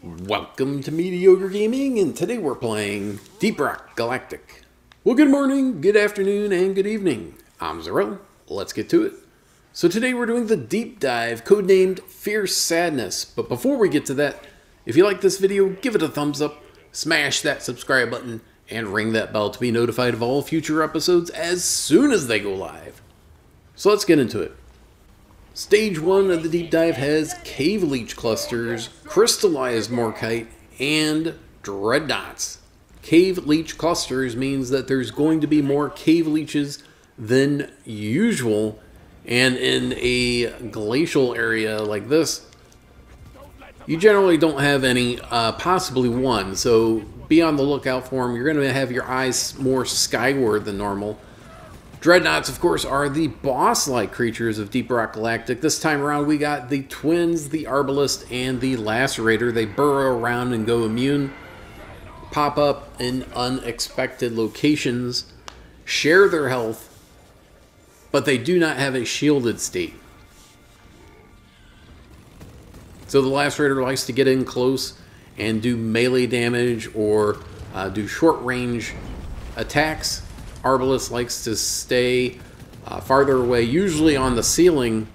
Welcome to Mediocre Gaming, and today we're playing Deep Rock Galactic. Well, good morning, good afternoon, and good evening. I'm Zarel. Let's get to it. So today we're doing the deep dive, codenamed Fierce Sadness. But before we get to that, if you like this video, give it a thumbs up, smash that subscribe button, and ring that bell to be notified of all future episodes as soon as they go live. So let's get into it. Stage 1 of the deep dive has cave leech clusters, crystallized morkite, and dreadnoughts. Cave leech clusters means that there's going to be more cave leeches than usual, and in a glacial area like this, you generally don't have any, possibly one, so be on the lookout for them. You're going to have your eyes more skyward than normal. Dreadnoughts, of course, are the boss-like creatures of Deep Rock Galactic. This time around, we got the Twins, the Arbalest, and the Lacerator. They burrow around and go immune, pop up in unexpected locations, share their health, but they do not have a shielded state. So the Lacerator likes to get in close and do melee damage or do short-range attacks. Arbalest likes to stay farther away, usually on the ceiling,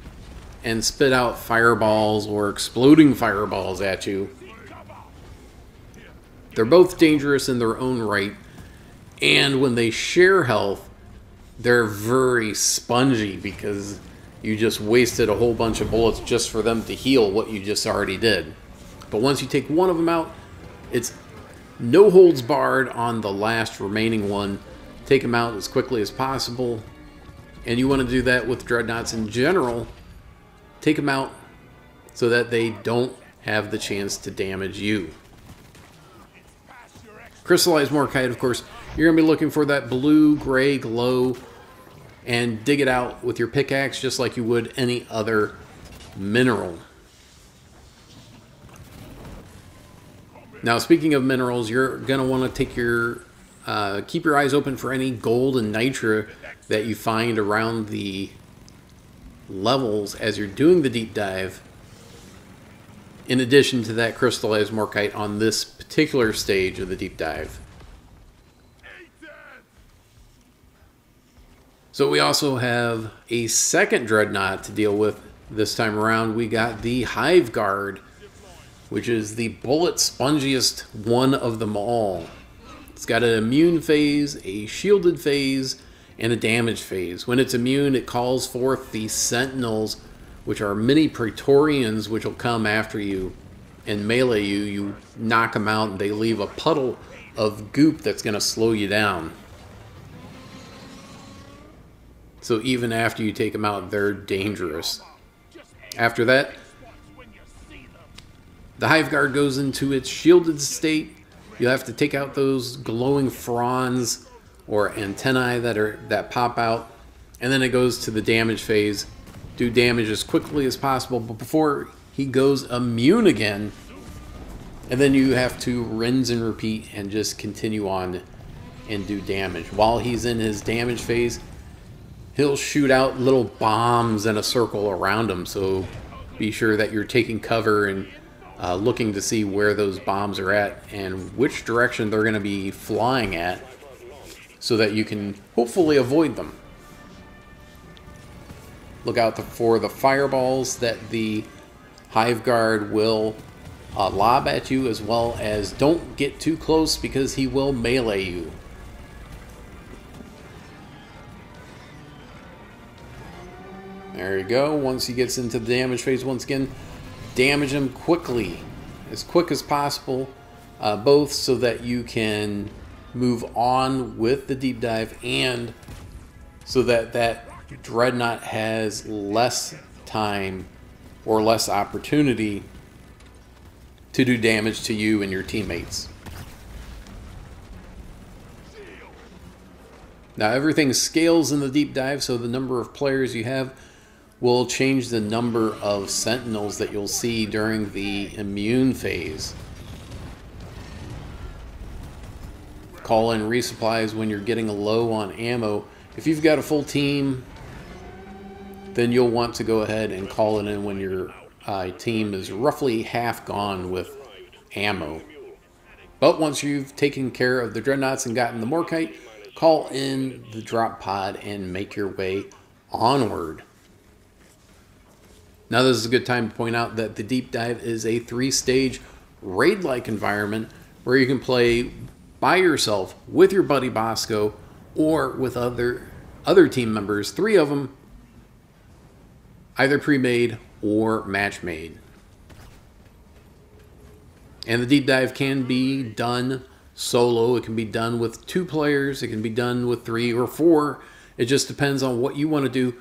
and spit out fireballs or exploding fireballs at you. They're both dangerous in their own right, and when they share health, they're very spongy because you just wasted a whole bunch of bullets just for them to heal what you just already did. But once you take one of them out, it's no holds barred on the last remaining one. Take them out as quickly as possible, and you want to do that with dreadnoughts in general. Take them out so that they don't have the chance to damage you. Crystallized morkite, of course, you're going to be looking for that blue-gray glow and dig it out with your pickaxe just like you would any other mineral. Now, speaking of minerals, you're going to want to take your keep your eyes open for any gold and nitra that you find around the levels as you're doing the deep dive, in addition to that crystallized morkite on this particular stage of the deep dive. So we also have a second dreadnought to deal with this time around. We got the Hive Guard, which is the bullet spongiest one of them all. It's got an immune phase, a shielded phase, and a damage phase. When it's immune, it calls forth the Sentinels, which are mini Praetorians, which will come after you and melee you. You knock them out, and they leave a puddle of goop that's going to slow you down. So even after you take them out, they're dangerous. After that, the Hive Guard goes into its shielded state. You'll have to take out those glowing fronds or antennae that pop out, and then it goes to the damage phase. Do damage as quickly as possible, but before he goes immune again, and then you have to rinse and repeat and just continue on and do damage. While he's in his damage phase, he'll shoot out little bombs in a circle around him, so be sure that you're taking cover and looking to see where those bombs are at and which direction they're going to be flying at so that you can hopefully avoid them. Look out for the fireballs that the Hive Guard will lob at you, as well as don't get too close because he will melee you. There you go. Once he gets into the damage phase, once again, damage him quickly, as quick as possible, both so that you can move on with the deep dive and so that that dreadnought has less time or less opportunity to do damage to you and your teammates. Now everything scales in the deep dive, so the number of players you have will change the number of sentinels that you'll see during the immune phase. Call in resupplies when you're getting low on ammo. If you've got a full team, then you'll want to go ahead and call it in when you're team is roughly half gone with ammo. But once you've taken care of the dreadnoughts and gotten the Morkite, call in the drop pod and make your way onward. Now this is a good time to point out that the deep dive is a 3-stage raid-like environment where you can play by yourself with your buddy Bosco or with other team members, 3 of them, either pre-made or match-made. And the deep dive can be done solo. It can be done with 2 players. It can be done with 3 or 4. It just depends on what you want to do.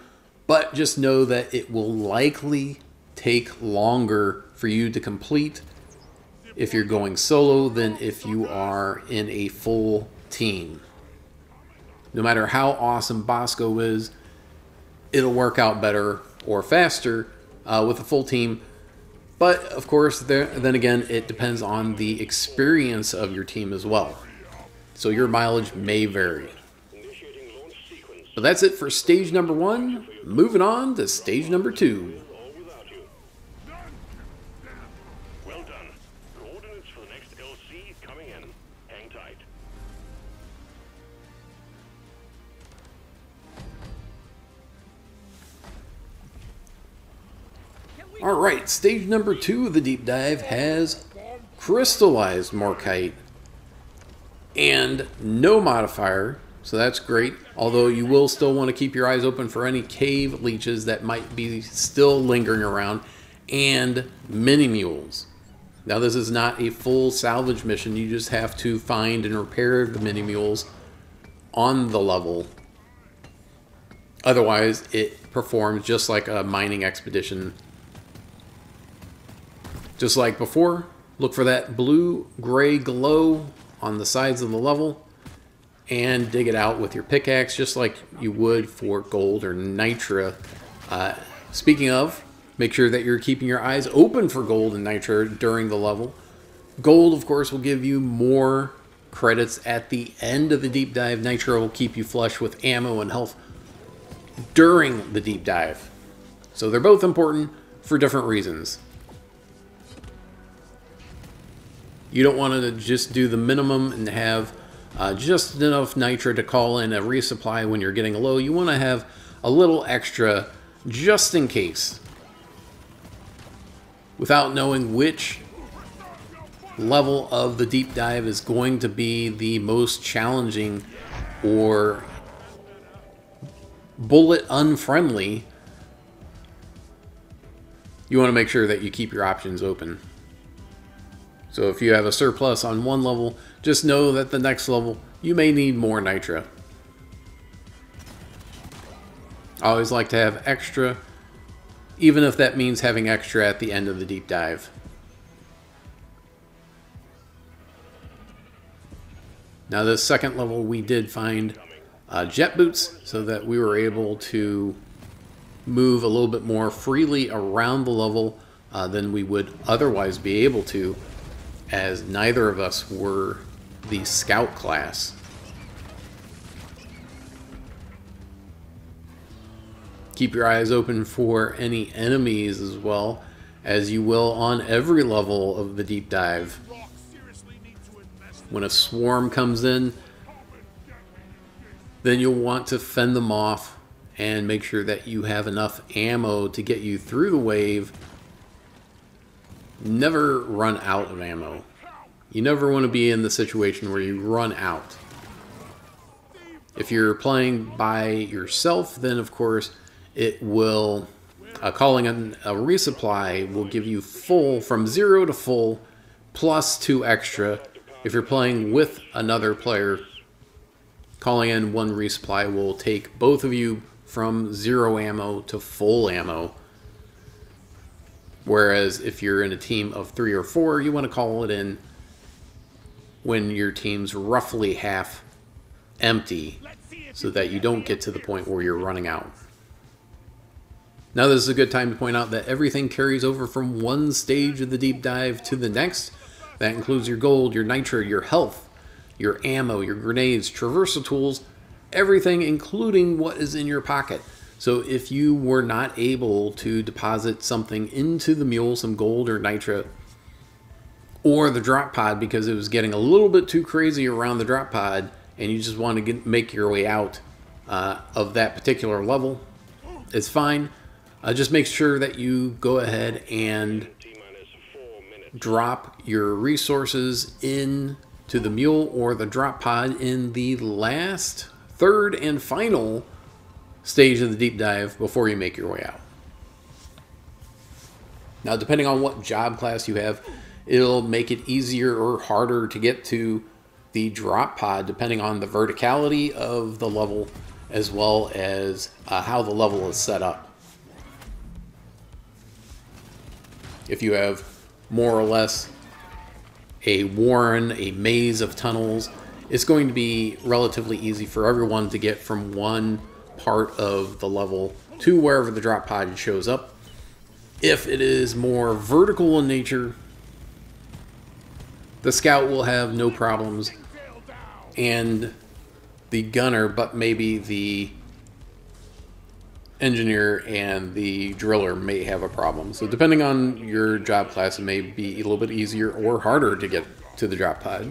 But just know that it will likely take longer for you to complete if you're going solo than if you are in a full team. No matter how awesome Bosco is, it'll work out better or faster with a full team. But, of course, then again, it depends on the experience of your team as well. So your mileage may vary. But that's it for stage number 1. Moving on to stage number 2. Well done. Coordinates for the next LC coming in. Hang tight. Alright, stage number 2 of the deep dive has crystallized Morkite and no modifier, so that's great. Although you will still want to keep your eyes open for any cave leeches that might be still lingering around, and mini mules. Now this is not a full salvage mission, you just have to find and repair the mini mules on the level. Otherwise it performs just like a mining expedition. Just like before, look for that blue-gray glow on the sides of the level and dig it out with your pickaxe just like you would for gold or nitra. Speaking of, make sure that you're keeping your eyes open for gold and nitra during the level. Gold, of course, will give you more credits at the end of the deep dive. Nitra will keep you flush with ammo and health during the deep dive. So they're both important for different reasons. You don't want to just do the minimum and have just enough nitra to call in a resupply when you're getting low. You want to have a little extra just in case. Without knowing which level of the deep dive is going to be the most challenging or bullet unfriendly, you want to make sure that you keep your options open. So if you have a surplus on one level, just know that the next level you may need more nitra. I always like to have extra, even if that means having extra at the end of the deep dive. Now this second level we did find jet boots so that we were able to move a little bit more freely around the level than we would otherwise be able to, as neither of us were the scout class. Keep your eyes open for any enemies as well, as you will on every level of the deep dive. When a swarm comes in, then you'll want to fend them off and make sure that you have enough ammo to get you through the wave. Never run out of ammo. You never want to be in the situation where you run out. If you're playing by yourself, then of course it will, calling in a resupply will give you full, from 0 to full, plus 2 extra. If you're playing with another player, calling in 1 resupply will take both of you from 0 ammo to full ammo. Whereas if you're in a team of 3 or 4, you want to call it in when your team's roughly half empty, so that you don't get to the point where you're running out. Now this is a good time to point out that everything carries over from one stage of the deep dive to the next. That includes your gold, your nitra, your health, your ammo, your grenades, traversal tools, everything including what is in your pocket. So if you were not able to deposit something into the mule, some gold or nitra, or the drop pod because it was getting a little bit too crazy around the drop pod, and you just want to make your way out of that particular level, it's fine. Just make sure that you go ahead and drop your resources in to the mule or the drop pod in the last, third, and final stage of the deep dive before you make your way out. Now, depending on what job class you have, it'll make it easier or harder to get to the drop pod depending on the verticality of the level as well as how the level is set up. If you have more or less a warren, a maze of tunnels, it's going to be relatively easy for everyone to get from one part of the level to wherever the drop pod shows up. If it is more vertical in nature, the scout will have no problems, and the gunner, but maybe the engineer and the driller may have a problem. So depending on your job class, it may be a little bit easier or harder to get to the drop pod.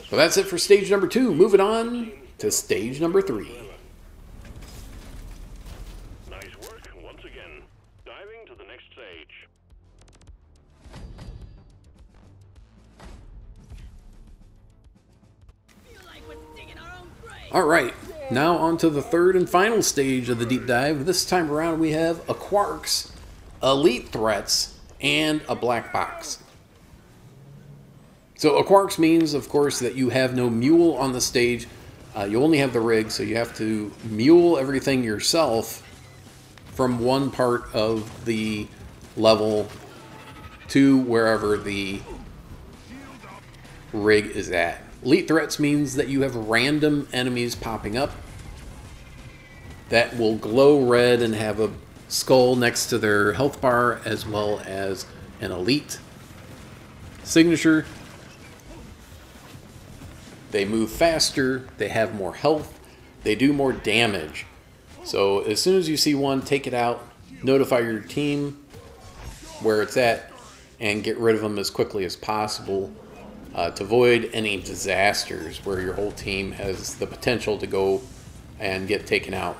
So that's it for stage number 2. Moving on to stage number 3. Nice work once again. Diving to the next stage. All right, now on to the third and final stage of the deep dive. This time around we have a quarks, elite threats, and a black box. So a quarks means, of course, that you have no mule on the stage. You only have the rig, so you have to mule everything yourself from one part of the level to wherever the rig is at. Elite threats means that you have random enemies popping up that will glow red and have a skull next to their health bar as well as an elite signature. They move faster, they have more health, they do more damage. So as soon as you see one, take it out, notify your team where it's at, and get rid of them as quickly as possible to avoid any disasters where your whole team has the potential to go and get taken out.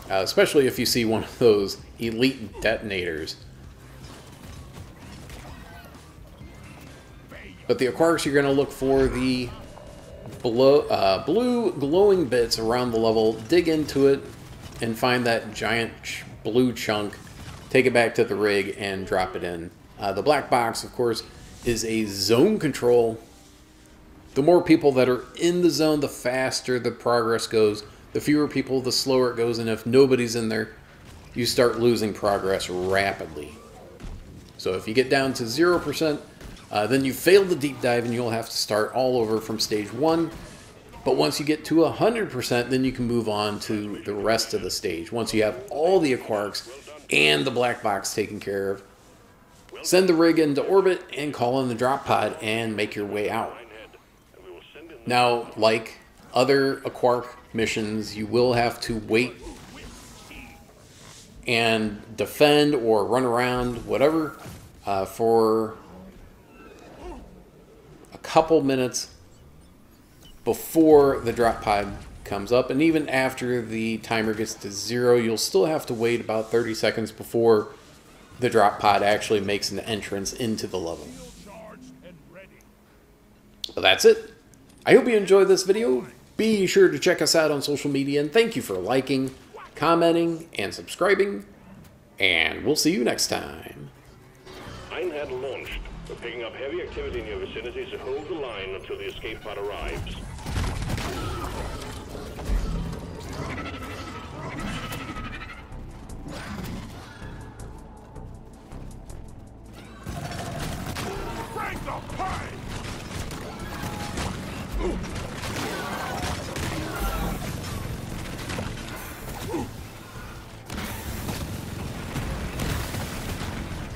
Especially if you see one of those elite detonators. But the Aquarius, you're going to look for the blue glowing bits around the level, dig into it, and find that giant blue chunk, take it back to the rig, and drop it in. The black box, of course, is a zone control. The more people that are in the zone, the faster the progress goes. The fewer people, the slower it goes, and if nobody's in there, you start losing progress rapidly. So if you get down to 0%, then you fail the deep dive and you'll have to start all over from stage 1. But once you get to 100%, then you can move on to the rest of the stage. Once you have all the Aquarius and the black box taken care of, send the rig into orbit and call in the drop pod and make your way out. Now, like other Aquarius missions, you will have to wait and defend or run around, whatever, for a couple minutes before the drop pod comes up. And even after the timer gets to 0, you'll still have to wait about 30 seconds before the drop pod actually makes an entrance into the level. But that's it. I hope you enjoyed this video. Be sure to check us out on social media, and thank you for liking, commenting, and subscribing. And we'll see you next time. Pint had launched. We're picking up heavy activity in your vicinity, so hold the line until the escape pod arrives. Break the pipe!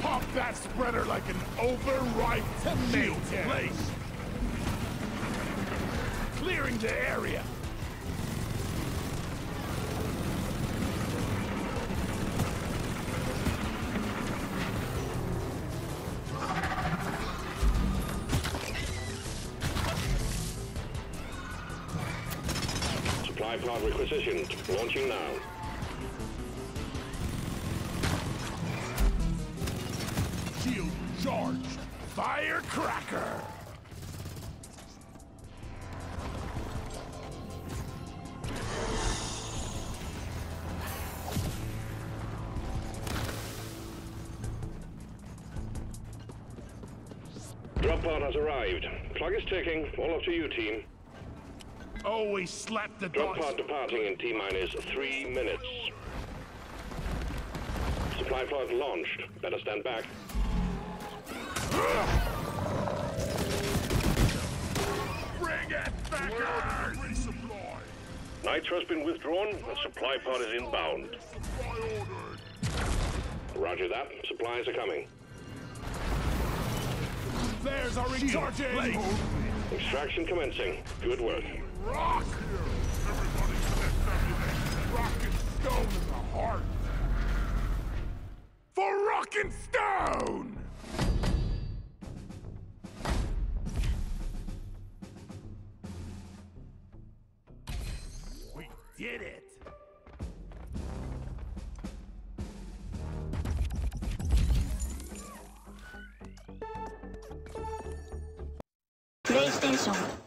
Pop that spreader like an overripe tomato place. Clearing the area. Supply pod requisitioned. Launching now. Shield charged. Firecracker! Drop pod has arrived. Clock is ticking. All up to you, team. Always slap the Drop dots. pod departing in T-minus 3 minutes. Supply pod launched. Better stand back. Bring it back! Resupply! Nitro's been withdrawn. The supply pod is inbound. Supply ordered! Roger that. Supplies are coming. There's our recharging! Extraction commencing. Good work. Rock! Everybody collect everything. Rock and stone in the heart. For rock and stone! We did it! PlayStation